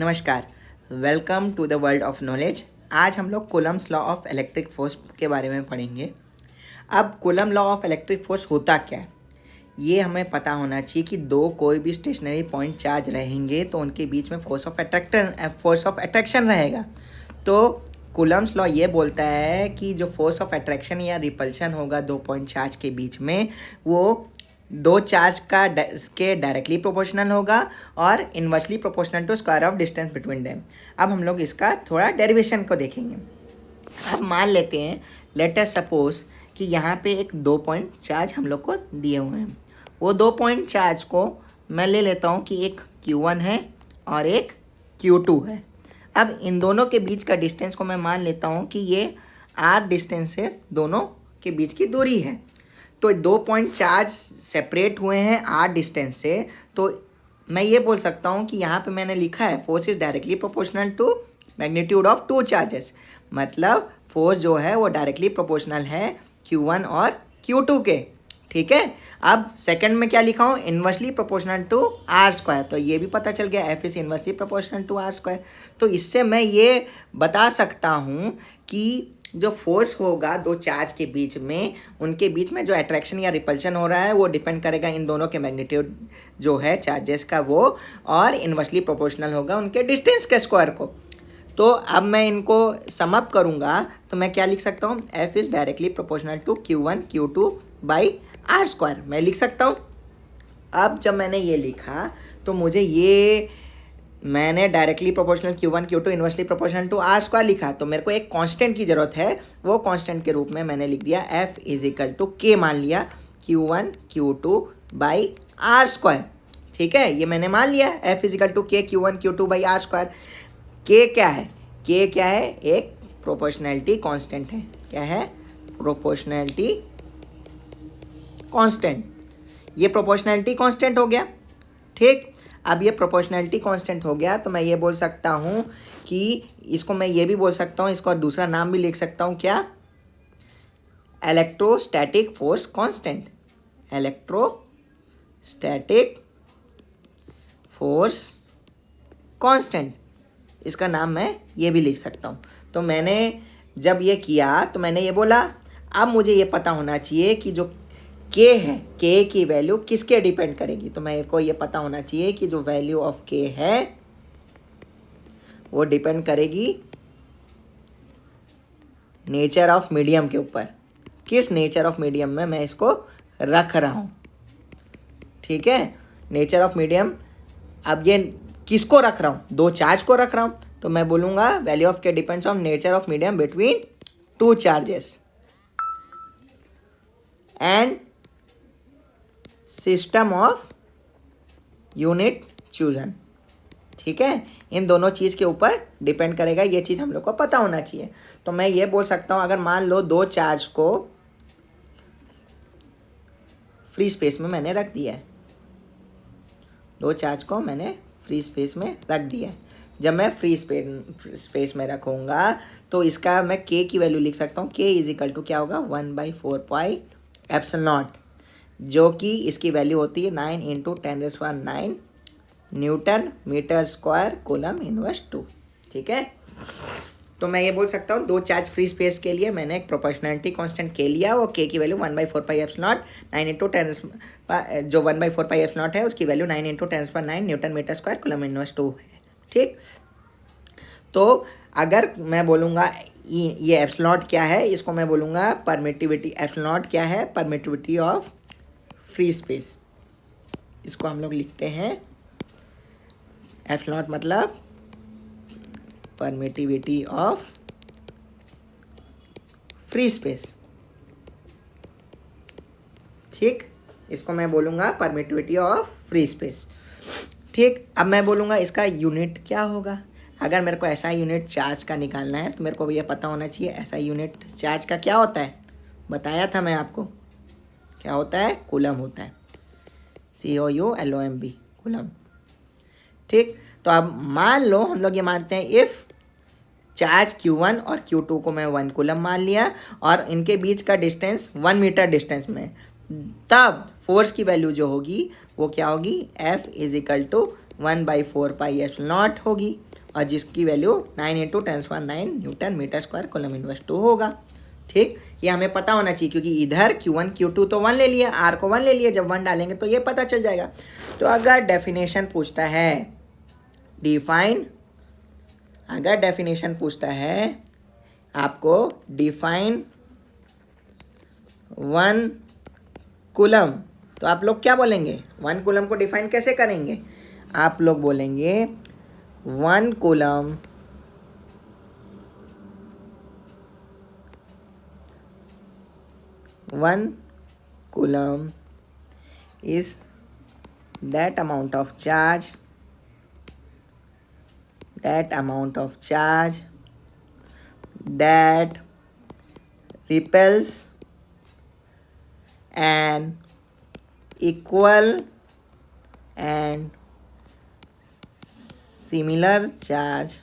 नमस्कार, welcome to the world of knowledge. आज हम लोग Coulomb's law of electric force के बारे में पढ़ेंगे। अब Coulomb law of electric force होता क्या है, ये हमें पता होना चाहिए कि दो कोई भी स्टेशनरी पॉइंट चार्ज रहेंगे तो उनके बीच में फोर्स ऑफ अट्रैक्शन रहेगा। तो कूलम्स लॉ ये बोलता है कि जो फोर्स ऑफ अट्रैक्शन या रिपल्शन होगा दो पॉइंट चार्ज के बीच में, वो दो चार्ज के डायरेक्टली प्रोपोर्शनल होगा और inversely proportional to square of distance between them. अब हम लोग इसका थोड़ा डेरिवेशन को देखेंगे। अब मान लेते हैं, लेट अस सपोज कि यहाँ पे एक दो पॉइंट चार्ज हम लोग को दिए हुए हैं। वो दो पॉइंट चार्ज को मैं ले लेता हूँ कि एक Q1 है और एक Q2 है। अब इन दोनों के बीच का डिस्टेंस को मैं मान लेता हूँ कि ये R डिस्टेंस से दोनों के बीच की दूरी है। तो दो पॉइंट चार्ज सेपरेट हुए हैं R डिस्टेंस से, तो मैं ये बोल सकता हूँ कि यहाँ पे मैंने लिखा है force is directly proportional to magnitude of two charges. मतलब फोर्स जो है वो डायरेक्टली प्रोपोर्शनल है Q1 और Q2 के। ठीक है, अब सेकंड में क्या लिखा हूँ, inversely proportional to R square. तो ये भी पता चल गया F is inversely proportional to R square. तो इससे मैं ये बता सकता हूँ कि जो फोर्स होगा दो चार्ज के बीच में, उनके बीच में जो अट्रैक्शन या रिपल्शन हो रहा है वो डिपेंड करेगा इन दोनों के मैग्नीट्यूड जो है चार्जेस का वो, और इन्वर्सली प्रोपोर्शनल होगा उनके डिस्टेंस के स्क्वायर को। तो अब मैं इनको सम अप करूँगा तो मैं क्या लिख सकता हूँ, F is directly proportional to Q1 Q2 by R square मैं लिख सकता हूँ। अब जब मैंने ये लिखा तो मुझे ये मैंने directly proportional Q1 Q2 inversely proportional to R square लिखा, तो मेरे को एक कांस्टेंट की ज़रूरत है। वो कांस्टेंट के रूप में मैंने लिख दिया F is equal to K, मान लिया Q1 Q2 by R square. ठीक है, ये मैंने मान लिया F is equal to K Q1 Q2 by R square. K क्या है, K क्या है, एक प्रोपोर्शनैलिटी कांस्टेंट है। क्या है, प्रोपोर्शनैलिटी कांस्टेंट। ये प्रोपोर्शनैलिटी कांस्टेंट हो गया। ठीक, अब ये प्रोपोर्शनैलिटी कांस्टेंट हो गया तो मैं ये बोल सकता हूँ कि इसको मैं ये भी बोल सकता हूँ, इसको दूसरा नाम भी लिख सकता हूँ, क्या, electrostatic force constant. Electrostatic force constant, इसका नाम मैं ये भी लिख सकता हूँ। तो मैंने जब ये किया तो मैंने ये बोला, अब मुझे ये पता होना चाहिए कि जो K है, K की वैल्यू किसके डिपेंड करेगी। तो मेरे को ये पता होना चाहिए कि जो वैल्यू ऑफ K है वो डिपेंड करेगी नेचर ऑफ मीडियम के ऊपर। किस नेचर ऑफ मीडियम में मैं इसको रख रहा हूँ। ठीक है, नेचर ऑफ मीडियम, अब ये किसको रख रहा हूँ, दो चार्ज को रख रहा हूँ, तो मैं बोलूँगा value of K depends on nature of medium between two charges and system of unit chosen. ठीक है, इन दोनों चीज़ के ऊपर डिपेंड करेगा, ये चीज़ हम लोग को पता होना चाहिए। तो मैं ये बोल सकता हूँ, अगर मान लो दो चार्ज को फ्री स्पेस में मैंने रख दिया है, दो चार्ज को मैंने फ्री स्पेस में रख दिया है। जब मैं फ्री स्पेस में रखूँगा तो इसका मैं K की वैल्यू लिख सकता हूँ। K इज इक्वल टू क्या होगा, 1/4 पाई एप्सिलॉन नॉट, जो कि इसकी वैल्यू होती है 9 into 10⁹ newton metre square coulomb inverse 2। ठीक है, तो मैं ये बोल सकता हूँ दो चार्ज फ्री स्पेस के लिए मैंने एक प्रोपोर्शनैलिटी कांस्टेंट K लिया, वो K की value 1/4 pi epsilon naught 9 into 10, जो 1/4 पाई एप्सिलॉन नॉट है उसकी value 9 into 10⁹ newton metre square coulomb inverse 2 है। ठीक, तो अगर मैं बोलूँगा ये एप्सिलॉन नॉट क्या है, इसको मैं बोलूँगा परमिटिविटी। एप्सिलॉन नॉट क्या है, परमिटिविटी ऑफ फ्री स्पेस। इसको हम लोग लिखते हैं एप्सिलॉन नॉट मतलब परमिटिविटी ऑफ फ्री स्पेस। ठीक, इसको मैं बोलूँगा परमिटिविटी ऑफ फ्री स्पेस। ठीक, अब मैं बोलूँगा इसका यूनिट क्या होगा। अगर मेरे को ऐसा यूनिट चार्ज का निकालना है तो मेरे को ये पता होना चाहिए ऐसा यूनिट चार्ज का क्या होता है। बताया था मैं आपको, क्या होता है, कूलम होता है, COULOMB, कूलम। ठीक, तो अब मान लो हम लोग ये मानते हैं इफ़ चार्ज Q1 और Q2 को मैं 1 कूलम मान लिया और इनके बीच का डिस्टेंस 1 मीटर डिस्टेंस में, तब फोर्स की वैल्यू जो होगी वो क्या होगी, F is equal to 1/4 pi epsilon naught होगी। और जिसकी value 9 × 10⁹ newton metre square coulomb inverse 2 होगा। ठीक, ये हमें पता होना चाहिए क्योंकि इधर Q1 Q2 तो 1 ले लिया, R को 1 ले लिया, जब 1 डालेंगे तो ये पता चल जाएगा। तो अगर डेफिनेशन पूछता है आपको डिफाइन 1 कूलम, तो आप लोग क्या बोलेंगे? 1 कूलम को डिफाइन कैसे करेंगे? आप लोग बोलेंगे 1 coulomb is that amount of charge that repels an equal and similar charge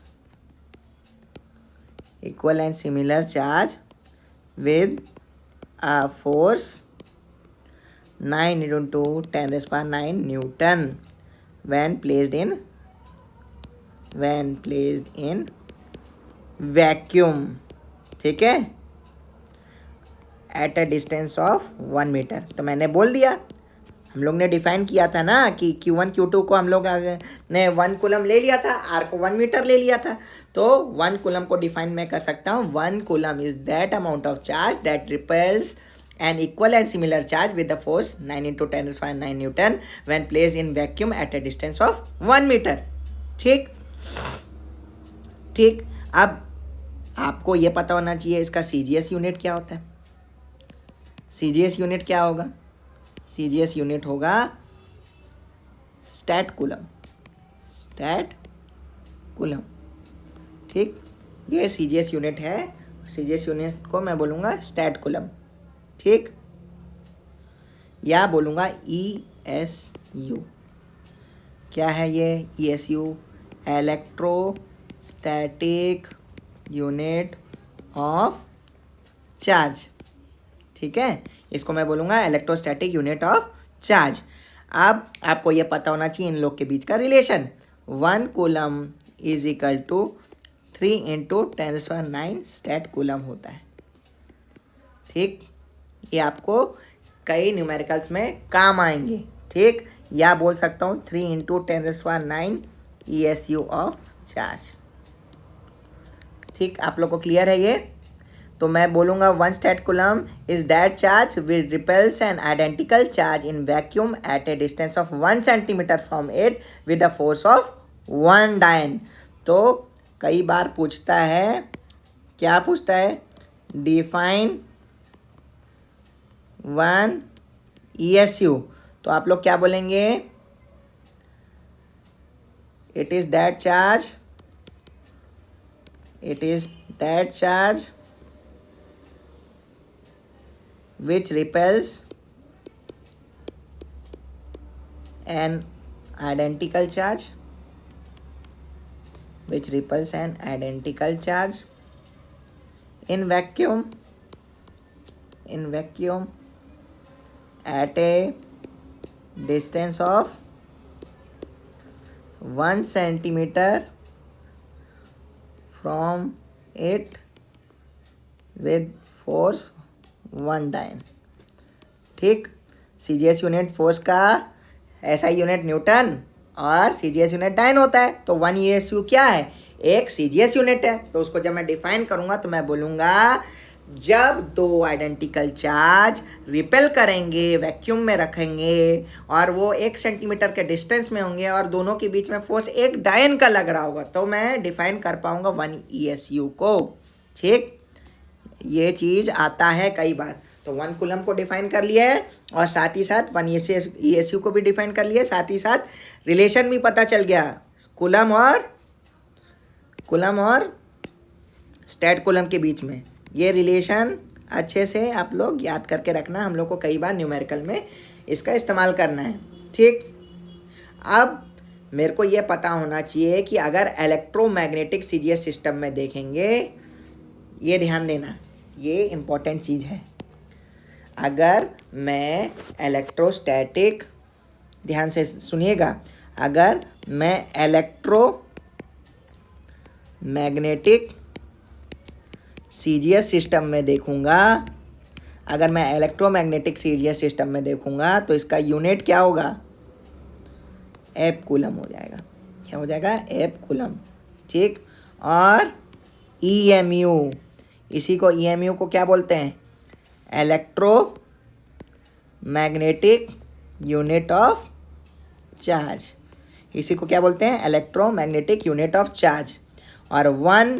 with a force 9 × 10⁹ Newton when placed in vacuum, ठीक है, at a distance of 1 metre. तो मैंने बोल दिया, हम लोग ने डिफाइन किया था ना कि Q1 Q2 को हम लोग ने 1 कूलम ले लिया था, R को 1 मीटर ले लिया था। तो 1 कूलम को डिफाइन मैं कर सकता हूँ 1 coulomb is that amount of charge that repels an equal and similar charge with the force 9 × 10⁹ Newton when placed in vacuum at a distance of 1 meter। ठीक, अब आपको ये पता होना चाहिए इसका CGS यूनिट क्या होता है। CGS यूनिट क्या होगा? CGS यूनिट होगा स्टैट कूलम। ठीक, ये CGS यूनिट है। CGS यूनिट को मैं बोलूँगा स्टैट कूलम, ठीक, या बोलूँगा ESU। क्या है ये ESU? Electrostatic unit of charge. ठीक है, इसको मैं बोलूँगा इलेक्ट्रोस्टैटिक यूनिट ऑफ चार्ज। अब आपको ये पता होना चाहिए इन लोग के बीच का relation. 1 coulomb is equal to 3 × 10⁹ stat coulomb होता है। ठीक, ये आपको कई न्यूमेरिकल्स में काम आएंगे। ठीक, या बोल सकता हूँ 3 × 10⁹ ESU ऑफ चार्ज। ठीक, आप लोग को क्लियर है ये? तो मैं बोलूँगा 1 stat coulomb is that charge which repels an identical charge in vacuum at a distance of 1 centimetre from it with the force of 1 dyne. तो कई बार पूछता है, क्या पूछता है? Define 1 ESU। तो आप लोग क्या बोलेंगे? It is that charge which repels an identical charge in vacuum at a distance of 1 centimeter from it with force 1 डायन। ठीक, CGS यूनिट फोर्स का SI यूनिट न्यूटन और CGS यूनिट डायन होता है। तो 1 ESU क्या है? एक CGS यूनिट है। तो उसको जब मैं डिफाइन करूँगा तो मैं बोलूँगा जब 2 आइडेंटिकल चार्ज रिपेल करेंगे, वैक्यूम में रखेंगे और वो 1 सेंटीमीटर के डिस्टेंस में होंगे और दोनों के बीच में फोर्स 1 डायन का लग रहा होगा, तो मैं डिफाइन कर पाऊँगा 1 ESU को। ठीक, ये चीज़ आता है कई बार। तो 1 कूलम को डिफाइन कर लिया है और साथ ही साथ 1 ESU को भी डिफाइन कर लिया है, साथ ही साथ रिलेशन भी पता चल गया कूलम और स्टैट कूलम के बीच में। ये रिलेशन अच्छे से आप लोग याद करके रखना, हम लोग को कई बार न्यूमेरिकल में इसका इस्तेमाल करना है। ठीक, अब मेरे को ये पता होना चाहिए कि अगर इलेक्ट्रोमैग्नेटिक CGS सिस्टम में देखेंगे, ये ध्यान देना, ये इम्पोर्टेंट चीज़ है। अगर मैं इलेक्ट्रोस्टैटिक, ध्यान से सुनिएगा, अगर मैं मैग्नेटिक सीजीएस सिस्टम में देखूंगा, अगर मैं इलेक्ट्रोमैग्नेटिक सीजीएस सिस्टम में देखूंगा तो इसका यूनिट क्या होगा, एफ कूलम हो जाएगा। क्या हो जाएगा, एफ कूलम। ठीक, और ईएमयू, इसी को ईएमयू को क्या बोलते हैं, electro magnetic unit of charge. इसी को क्या बोलते हैं, इलेक्ट्रोमैग्नेटिक यूनिट ऑफ चार्ज। और 1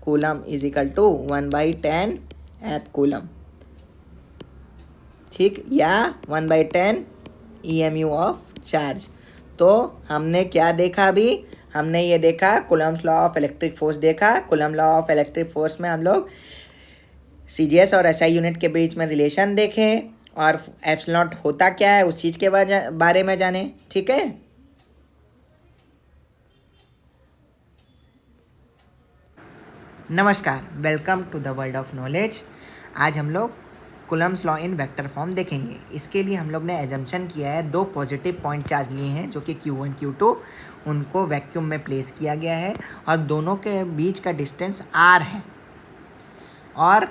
coulomb is equal to 1/10 F coulomb. ठीक, या 1/10 ईएमयू ऑफ चार्ज। तो हमने क्या देखा अभी, हमने ये देखा Coulomb's law of electric force देखा। Coulomb law of electric force में हम लोग सीजीएस और एसआई यूनिट के बीच में रिलेशन देखें और एप्सिलॉन नॉट होता क्या है उस चीज़ के बारे में जाने। ठीक है, नमस्कार, welcome to the world of knowledge. आज हम लोग Coulomb's law in vector form देखेंगे। इसके लिए हम लोग ने एजम्पशन किया है, 2 पॉजिटिव पॉइंट चार्ज लिए हैं जो कि Q1 Q2, उनको वैक्यूम में प्लेस किया गया है और दोनों के बीच का डिस्टेंस r है। और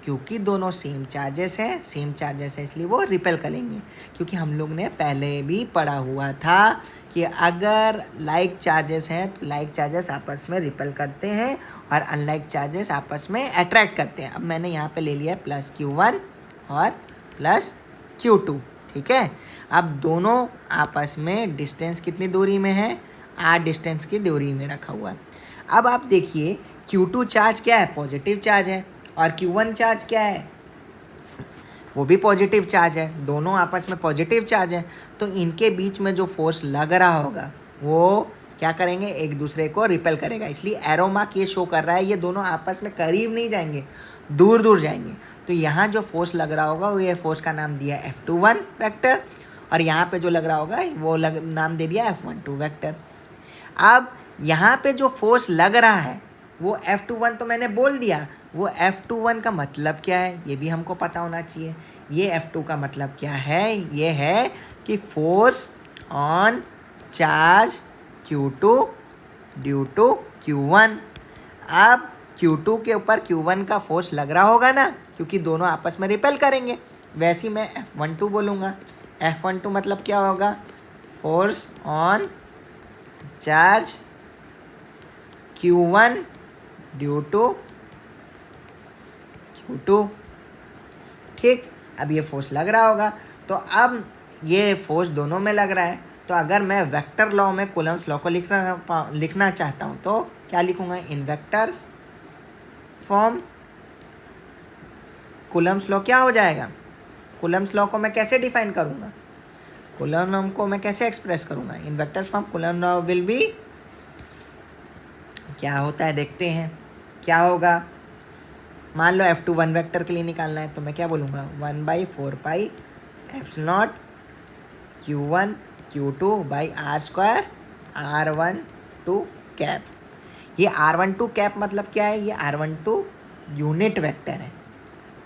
क्योंकि दोनों सेम चार्जेस हैं इसलिए वो रिपेल करेंगे। क्योंकि हम लोग ने पहले भी पढ़ा हुआ था कि अगर लाइक चार्जेस हैं तो लाइक चार्जेस आपस में रिपेल करते हैं और अनलाइक चार्जेस आपस में अट्रैक्ट करते हैं। अब मैंने यहाँ पे ले लिया +Q1 और +Q2। ठीक है, अब दोनों आपस में डिस्टेंस कितनी दूरी में है, r डिस्टेंस की दूरी में रखा हुआ है। अब आप देखिए Q2 चार्ज क्या है, पॉजिटिव चार्ज है, और Q1 चार्ज क्या है, वो भी पॉजिटिव चार्ज है। दोनों आपस में पॉजिटिव चार्ज है, तो इनके बीच में जो फोर्स लग रहा होगा वो क्या करेंगे, एक दूसरे को रिपेल करेगा। इसलिए एरो मार्क ये शो कर रहा है ये दोनों आपस में करीब नहीं जाएंगे, दूर दूर जाएंगे। तो यहाँ जो फोर्स लग रहा होगा वो ये फोर्स का नाम दिया है F21 वेक्टर, और यहाँ पे जो लग रहा होगा वो नाम दे दिया F12 वेक्टर। अब यहाँ पे जो फोर्स लग रहा है वो F21 तो मैंने बोल दिया, वो F21 का मतलब क्या है ये भी हमको पता होना चाहिए। ये F2 का मतलब क्या है, ये है कि force on charge Q2 due to Q1। अब Q2 के ऊपर Q1 का फोर्स लग रहा होगा ना, क्योंकि दोनों आपस में रिपेल करेंगे। वैसे ही मैं F12 बोलूँगा। F12 मतलब क्या होगा, force on charge Q1 due to Q2। ठीक, अब ये फोर्स लग रहा होगा, तो अब ये फोर्स दोनों में लग रहा है। तो अगर मैं वेक्टर लॉ में कूलम्स लॉ को लिखना चाहता हूँ तो क्या लिखूँगा, इन वेक्टर्स फॉर्म कूलम्स लॉ क्या हो जाएगा। कूलम्स लॉ को मैं कैसे डिफाइन करूँगा, कूलम लॉ को मैं कैसे एक्सप्रेस करूँगा, in vectors form Coulomb law will be, क्या होता है देखते हैं क्या होगा। मान लो F21 वेक्टर के लिए निकालना है तो मैं क्या बोलूँगा, 1/4 epsilon not Q1 Q2 r² r12 cap. ये r12 कैप मतलब क्या है, ये r12 यूनिट वेक्टर है।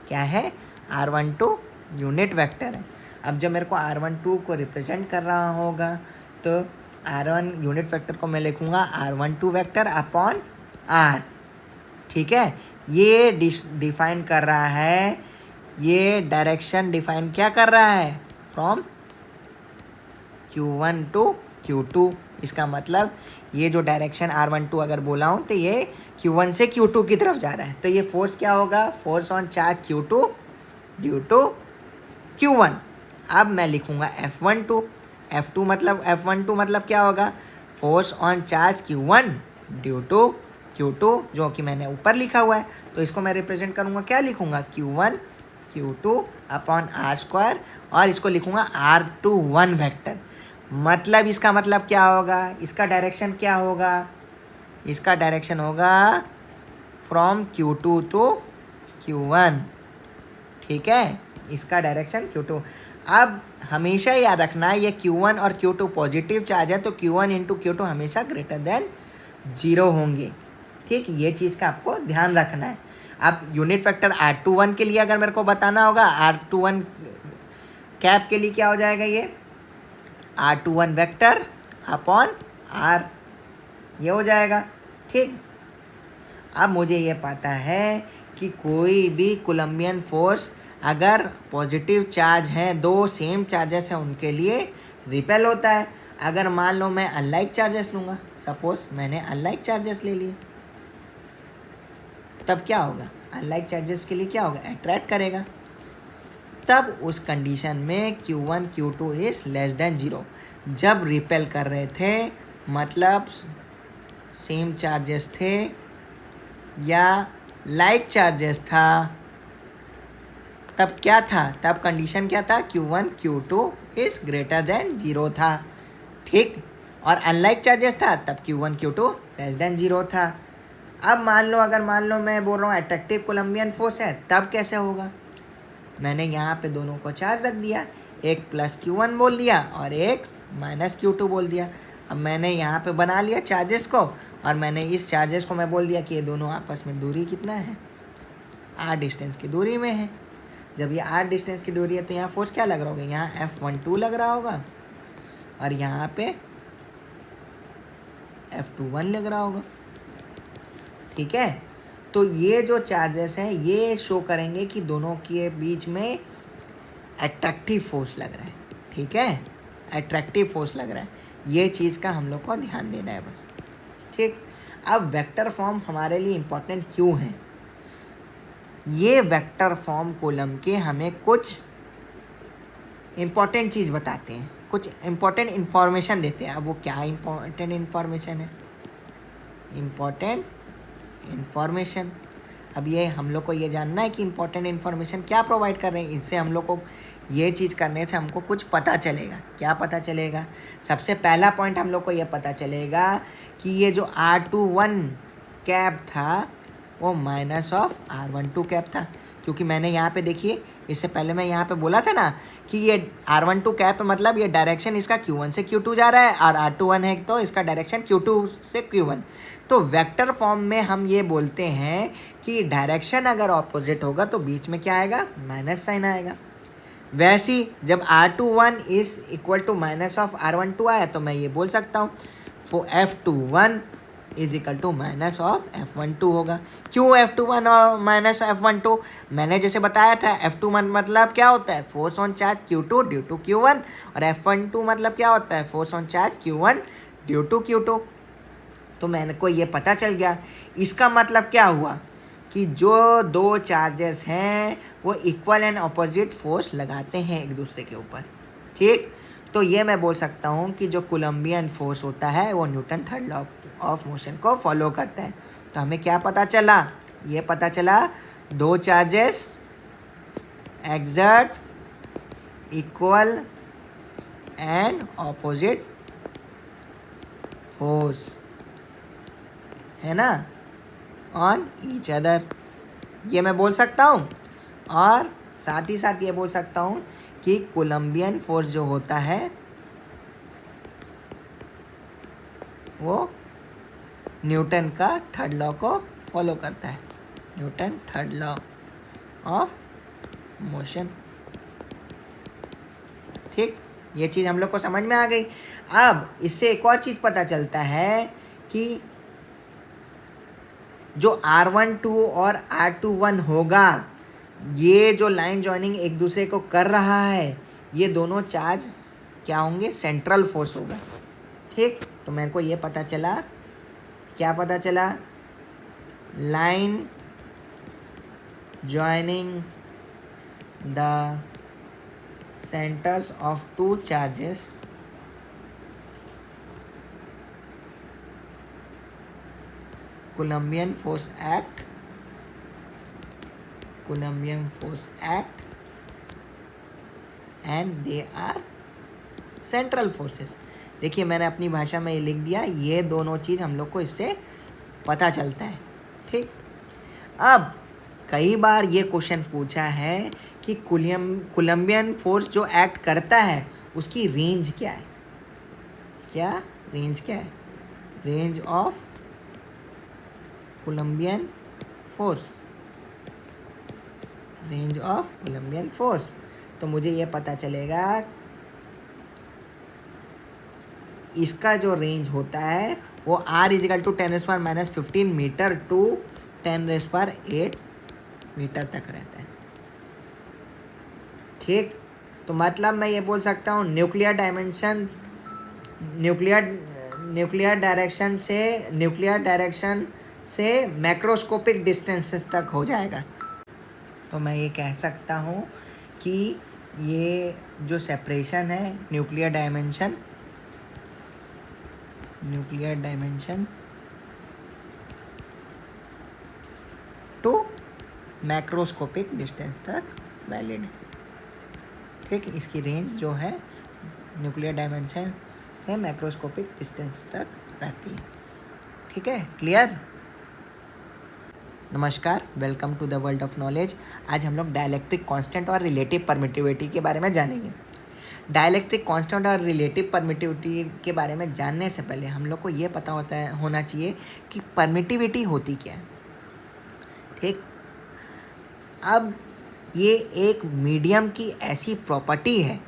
क्या है, r12 यूनिट वेक्टर है। अब जब मेरे को r12 को रिप्रेजेंट कर रहा होगा तो r1 यूनिट वेक्टर को मैं लिखूँगा r12 वेक्टर अपॉन r। ठीक है, ये डिफाइन कर रहा है, ये डायरेक्शन डिफाइन क्या कर रहा है, फ्रॉम Q1 टू Q2। इसका मतलब ये जो डायरेक्शन R12 अगर बोला हूँ तो ये Q1 से Q2 की तरफ जा रहा है। तो ये फोर्स क्या होगा, force on charge Q2 due to Q1। अब मैं लिखूँगा F12। F12 मतलब क्या होगा, force on charge Q1 due to Q2, जो कि मैंने ऊपर लिखा हुआ है। तो इसको मैं रिप्रेजेंट करूँगा, क्या लिखूँगा, Q1 Q2 अपॉन r², और इसको लिखूँगा r21 वेक्टर। मतलब इसका मतलब क्या होगा, इसका डायरेक्शन क्या होगा, इसका डायरेक्शन होगा फ्रॉम Q2 टू Q1। ठीक है, इसका डायरेक्शन Q2। अब हमेशा याद रखना ये Q1 और Q2 पॉजिटिव चार्ज है, तो Q1 इंटू Q2 हमेशा ग्रेटर देन 0 होंगे। ठीक, ये चीज़ का आपको ध्यान रखना है। अब यूनिट वेक्टर R21 के लिए अगर मेरे को बताना होगा, R21 कैप के लिए क्या हो जाएगा, ये R21 वेक्टर अपॉन R, ये हो जाएगा। ठीक, अब मुझे ये पता है कि कोई भी कोलम्बियन फोर्स अगर पॉजिटिव चार्ज है, दो सेम चार्जेस हैं उनके लिए रिपेल होता है। अगर मान लो मैं अनलाइक चार्जेस लूँगा, सपोज मैंने अनलाइक चार्जेस ले लिए, तब क्या होगा? अनलाइक चार्जेस के लिए क्या होगा? अट्रैक्ट करेगा। तब उस कंडीशन में Q1 Q2 is less than 0। जब रिपेल कर रहे थे मतलब सेम चार्जेस थे या लाइक चार्जेस था, तब क्या था? तब कंडीशन क्या था? Q1 Q2 is greater than 0 था। ठीक, और अनलाइक चार्जेस था तब Q1 Q2 लेस देन 0 था। अब अगर मान लो मैं बोल रहा हूँ अट्रैक्टिव कोलम्बियन फोर्स है, तब कैसे होगा? मैंने यहाँ पे दोनों को चार्ज रख दिया, एक प्लस Q1 बोल दिया और एक माइनस Q2 बोल दिया। अब मैंने यहाँ पे बना लिया चार्जेस को, और मैंने इस चार्जेस को मैं बोल दिया कि ये दोनों आपस में दूरी कितना है? r डिस्टेंस की दूरी में है। जब ये r डिस्टेंस की दूरी है तो यहाँ फोर्स क्या लग रहा होगा? यहाँ F12 लग रहा होगा और यहाँ पे F21 लग रहा होगा। ठीक है, तो ये जो चार्जेस हैं ये शो करेंगे कि दोनों के बीच में अट्रैक्टिव फोर्स लग रहा है। ठीक है, अट्रैक्टिव फोर्स लग रहा है, ये चीज़ का हम लोग को ध्यान देना है बस। ठीक, अब वेक्टर फॉर्म हमारे लिए इम्पोर्टेंट क्यों है? ये वेक्टर फॉर्म कॉलम के हमें कुछ इम्पोर्टेंट चीज़ बताते हैं, कुछ इम्पोर्टेंट इन्फॉर्मेशन देते हैं। अब वो क्या इम्पोर्टेंट इन्फॉर्मेशन है? इम्पोर्टेंट इन्फॉर्मेशन, अब ये हम लोग को ये जानना है कि इम्पोर्टेंट इन्फॉर्मेशन क्या प्रोवाइड कर रहे हैं। इससे हम लोग को ये चीज़ करने से हमको कुछ पता चलेगा। क्या पता चलेगा? सबसे पहला पॉइंट हम लोग को ये पता चलेगा कि ये जो R21 कैप था वो माइनस ऑफ R12 कैप था, क्योंकि मैंने यहाँ पे देखिए, इससे पहले मैं यहाँ पे बोला था ना कि ये R12 कैप मतलब ये डायरेक्शन इसका Q1 से Q2 जा रहा है और R21 है तो इसका डायरेक्शन Q2 से Q1। तो वेक्टर फॉर्म में हम ये बोलते हैं कि डायरेक्शन अगर ऑपोजिट होगा तो बीच में क्या आएगा? माइनस साइन आएगा। वैसे ही जब R21 is equal to minus of R12 आया तो मैं ये बोल सकता हूँ F21 is equal to minus of F12 होगा। क्यों F21 और माइनस F12? मैंने जैसे बताया था F21 मतलब क्या होता है? Force on charge Q2 due to Q1, और F12 मतलब क्या होता है? Force on charge Q1 due to Q2। तो मैंने को ये पता चल गया। इसका मतलब क्या हुआ कि जो दो चार्जेस हैं वो इक्वल एंड अपोजिट फोर्स लगाते हैं एक दूसरे के ऊपर। ठीक, तो ये मैं बोल सकता हूँ कि जो कोलम्बियन फोर्स होता है वो Newton third law of motion को फॉलो करता है। तो हमें क्या पता चला? ये पता चला दो charges exert equal and opposite force, है ना, ऑन ईच अदर। ये मैं बोल सकता हूँ, और साथ ही साथ ये बोल सकता हूँ कि कोलम्बियन फोर्स जो होता है वो न्यूटन का थर्ड लॉ को फॉलो करता है, Newton third law of motion. ठीक, ये चीज़ हम लोग को समझ में आ गई। अब इससे एक और चीज़ पता चलता है कि जो R12 और R21 होगा, ये जो लाइन जॉइनिंग एक दूसरे को कर रहा है, ये दोनों चार्ज क्या होंगे? सेंट्रल फोर्स होगा। ठीक, तो मेरे को ये पता चला, क्या पता चला? Line joining the centres of two charges Colombian force act and they are central forces। देखिए मैंने अपनी भाषा में ये लिख दिया, ये दोनों चीज़ हम लोग को इससे पता चलता है। ठीक, अब कई बार ये क्वेश्चन पूछा है कि कोलम्बियन फोर्स जो एक्ट करता है उसकी रेंज क्या है? क्या रेंज क्या है? Range of Columbian force, range of Columbian force. तो मुझे ये पता चलेगा इसका जो रेंज होता है वो r is equal to 10⁻⁻15 metre to 10⁸ metre तक रहता है। ठीक, तो मतलब मैं ये बोल सकता हूँ न्यूक्लियर डायरेक्शन से मैक्रोस्कोपिक डिस्टेंस तक हो जाएगा। तो मैं ये कह सकता हूँ कि ये जो सेपरेशन है nuclear dimension to macroscopic distance तक वैलिड है। ठीक, इसकी रेंज जो है न्यूक्लियर डायमेंशन से मैक्रोस्कोपिक डिस्टेंस तक रहती है। ठीक है, क्लियर? नमस्कार, welcome to the world of knowledge. आज हम लोग डाइलेक्ट्रिक कांस्टेंट और रिलेटिव परमिटिविटी के बारे में जानेंगे। डाइलेक्ट्रिक कांस्टेंट और रिलेटिव परमिटिविटी के बारे में जानने से पहले हम लोग को ये पता होना चाहिए कि परमिटिविटी होती क्या है। ठीक, अब ये एक मीडियम की ऐसी प्रॉपर्टी है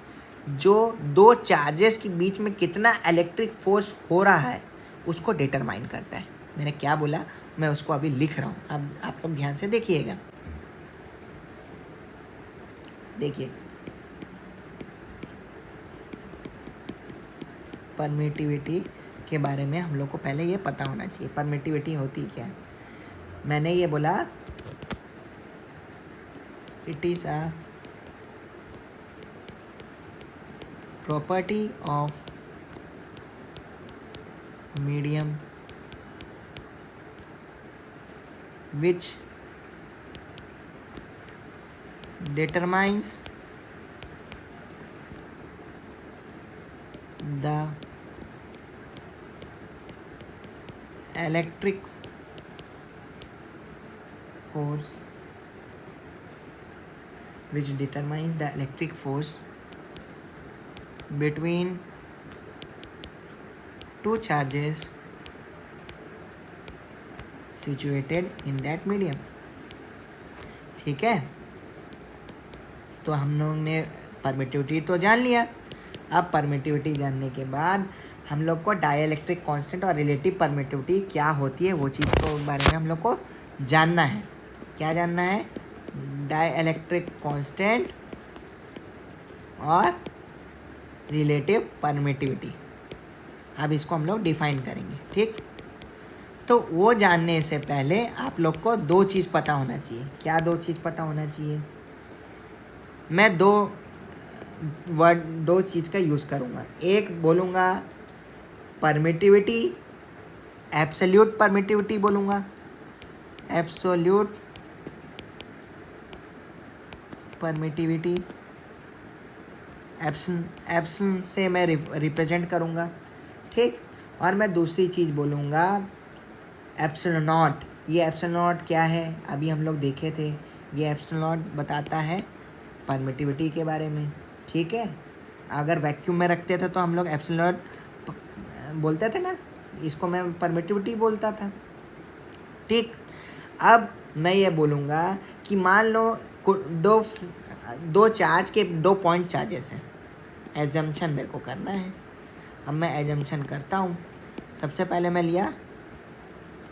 जो दो चार्जेस के बीच में कितना इलेक्ट्रिक फोर्स हो रहा है उसको डिटरमाइन करता है। मैंने क्या बोला, मैं उसको अभी लिख रहा हूँ, अब आप लोग ध्यान से देखिएगा। देखिए, परमिटिविटी के बारे में हम लोग को पहले ये पता होना चाहिए परमिटिविटी होती क्या है। मैंने ये बोला it is a property of medium which determines the electric force between two charges situated in that medium। ठीक है, तो हम लोग ने परमिटिविटी तो जान लिया। अब परमिटिविटी जानने के बाद हम लोग को डाइलेक्ट्रिक कांस्टेंट और रिलेटिव परमिटिविटी क्या होती है वो चीज़ के बारे में हम लोग को जानना है। क्या जानना है? डाइलेक्ट्रिक कांस्टेंट और रिलेटिव परमिटिविटी। अब इसको हम लोग डिफाइन करेंगे। ठीक, तो वो जानने से पहले आप लोग को दो चीज़ पता होना चाहिए। क्या दो चीज़ पता होना चाहिए? मैं दो चीज़ का यूज़ करूँगा। एक बोलूँगा परमिटिविटी, एब्सोल्यूट परमिटिविटी बोलूँगा। एब्सोल्यूट परमिटिविटी एप्सन से मैं रिप्रेजेंट करूँगा। ठीक, और मैं दूसरी चीज़ बोलूँगा एप्सिलॉन नॉट। ये एप्सिलॉन नॉट क्या है? अभी हम लोग देखे थे। ये एप्सिलॉन नॉट बताता है परमिटिविटी के बारे में। ठीक है, अगर वैक्यूम में रखते थे तो हम लोग एप्सिलॉन नॉट बोलते थे ना, इसको मैं परमिटिविटी बोलता था। ठीक, अब मैं ये बोलूँगा कि मान लो दो चार्ज के 2 पॉइंट चार्जेस हैं। एजम्पशन मेरे को करना है। अब मैं एजम्पशन करता हूँ। सबसे पहले मैं लिया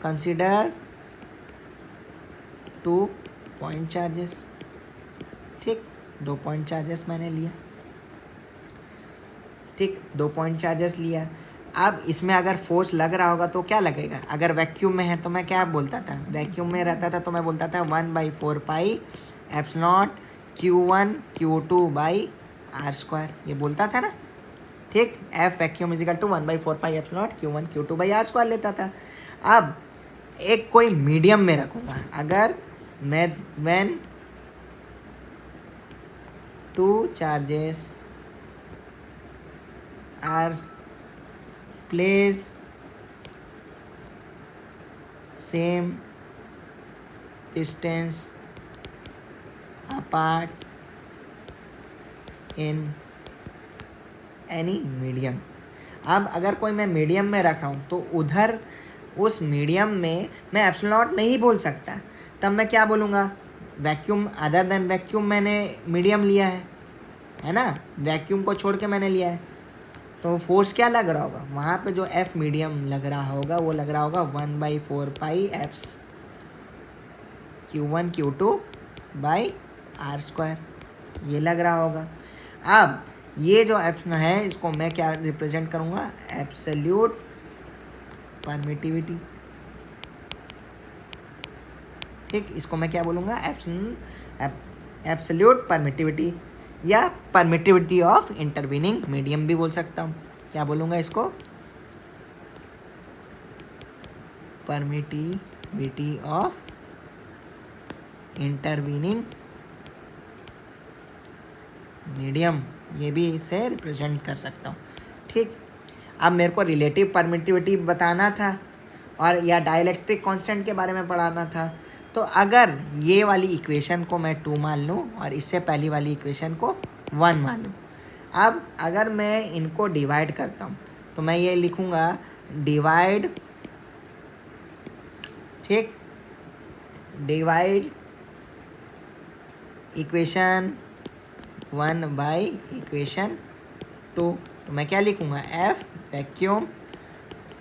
कंसीडर 2 पॉइंट चार्जेस। ठीक, 2 पॉइंट चार्जेस मैंने लिया। ठीक, 2 पॉइंट चार्जेस लिया। अब इसमें अगर फोर्स लग रहा होगा तो क्या लगेगा? अगर वैक्यूम में है तो मैं क्या बोलता था? वैक्यूम में रहता था तो मैं बोलता था 1/4 pi epsilon Q1 Q2 by R²। ये बोलता था ना। ठीक, F vacuum is equal to 1/4 pi epsilon Q1 Q2 by R² लेता था। अब एक कोई मीडियम में रखूँगा। अगर मैं when 2 charges are placed same distance apart in any medium। अब अगर कोई मैं मीडियम में रख रहा हूँ तो उधर उस मीडियम में मैं एप्सिलॉन नॉट नहीं बोल सकता। तब मैं क्या बोलूँगा? वैक्यूम अदर देन वैक्यूम मैंने मीडियम लिया है ना, वैक्यूम को छोड़ के मैंने लिया है। तो फोर्स क्या लग रहा होगा वहाँ पे, जो एफ मीडियम लग रहा होगा वो लग रहा होगा 1/4 apps Q1 Q2 by R square, ये लग रहा होगा। अब ये जो एप्स है इसको मैं क्या रिप्रेजेंट करूँगा, एब्सोल्यूट परमिटिविटी। ठीक, इसको मैं क्या बोलूँगा, एब्सोल्यूट परमिटिविटी या परमिटिविटी ऑफ इंटरवीनिंग मीडियम भी बोल सकता हूँ। क्या बोलूँगा इसको, परमिटिविटी ऑफ इंटरवीनिंग मीडियम, ये भी इसे रिप्रेजेंट कर सकता हूँ। ठीक, अब मेरे को रिलेटिव परमिटिविटी बताना था और या डाइलेक्ट्रिक कांस्टेंट के बारे में पढ़ाना था। तो अगर ये वाली इक्वेशन को मैं 2 मान लूँ और इससे पहली वाली इक्वेशन को 1 मान लूँ, अब अगर मैं इनको डिवाइड करता हूँ तो मैं ये लिखूँगा डिवाइड, ठीक, डिवाइड इक्वेशन 1 बाई इक्वेशन 2। तो मैं क्या लिखूँगा, F vacuum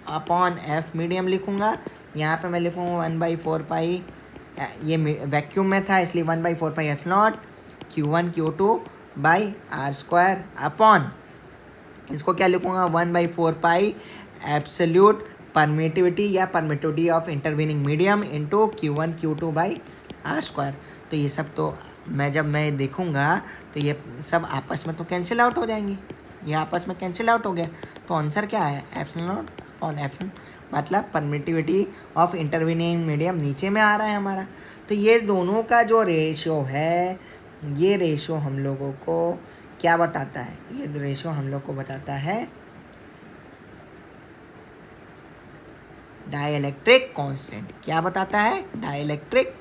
upon F medium लिखूँगा। यहाँ पे मैं लिखूँगा 1/4 ये वैक्यूम में था इसलिए 1/4 F naught Q1 Q2 by R square upon, इसको क्या लिखूँगा 1/4 एब्सोल्यूट परमिटिविटी या permittivity of intervening medium into Q1 Q2 by R square. तो ये सब तो जब मैं देखूँगा तो ये सब आपस में तो कैंसिल आउट हो जाएंगे, ये आपस में कैंसिल आउट हो गया। तो आंसर क्या है, एप्सिलॉन नॉट अपॉन एप्सिलॉन, मतलब परमिटिविटी ऑफ इंटरवीनिंग मीडियम नीचे में आ रहा है हमारा। तो ये दोनों का जो रेशियो है, ये रेशियो हम लोगों को क्या बताता है, ये रेशियो हम लोग को बताता है डाइलेक्ट्रिक कांस्टेंट। क्या बताता है, डाइलेक्ट्रिक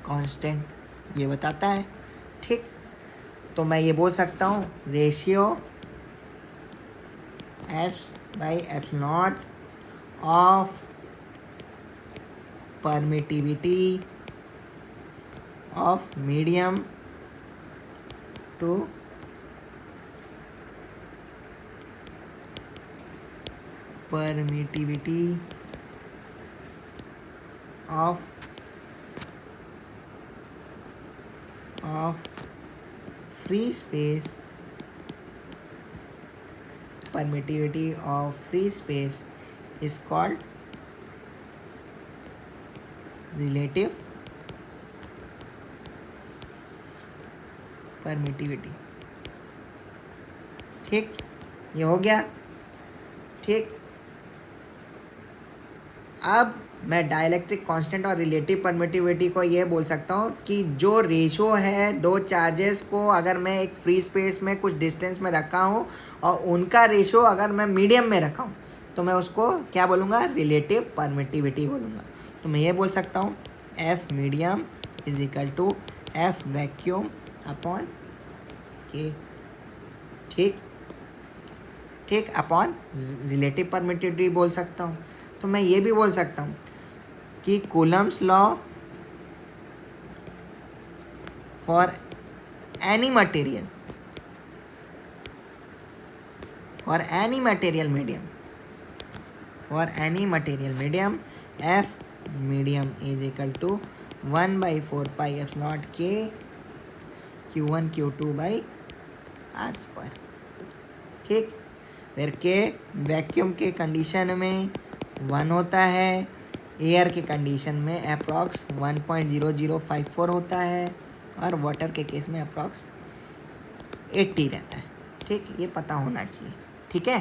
कांस्टेंट, ये बताता है। ठीक, तो मैं ये बोल सकता हूँ ratio F/F0 of permittivity of medium to permittivity of free space, permittivity of free space is called relative permittivity। ठीक, ये हो गया। ठीक, अब मैं डाइलेक्ट्रिक कांस्टेंट और रिलेटिव परमिटिविटी को ये बोल सकता हूँ कि जो रेशो है दो चार्जेस को, अगर मैं एक फ्री स्पेस में कुछ डिस्टेंस में रखा हूँ और उनका रेशो अगर मैं मीडियम में रखा हूँ तो मैं उसको क्या बोलूँगा, रिलेटिव परमिटिविटी बोलूँगा। तो मैं ये बोल सकता हूँ F medium is equal to F vacuum upon K, ठीक ठीक, अपॉन रिलेटिव परमिटिविटी बोल सकता हूँ। तो मैं ये भी बोल सकता हूँ कि Coulomb's law for any material medium F medium is equal to 1/4 F naught K Q1 Q2 by R square. ठीक, फिर के वैक्यूम के कंडीशन में 1 होता है, एयर के कंडीशन में अप्रॉक्स 1.0054 होता है और वाटर के केस में अप्रॉक्स 80 रहता है। ठीक, ये पता होना चाहिए। ठीक है।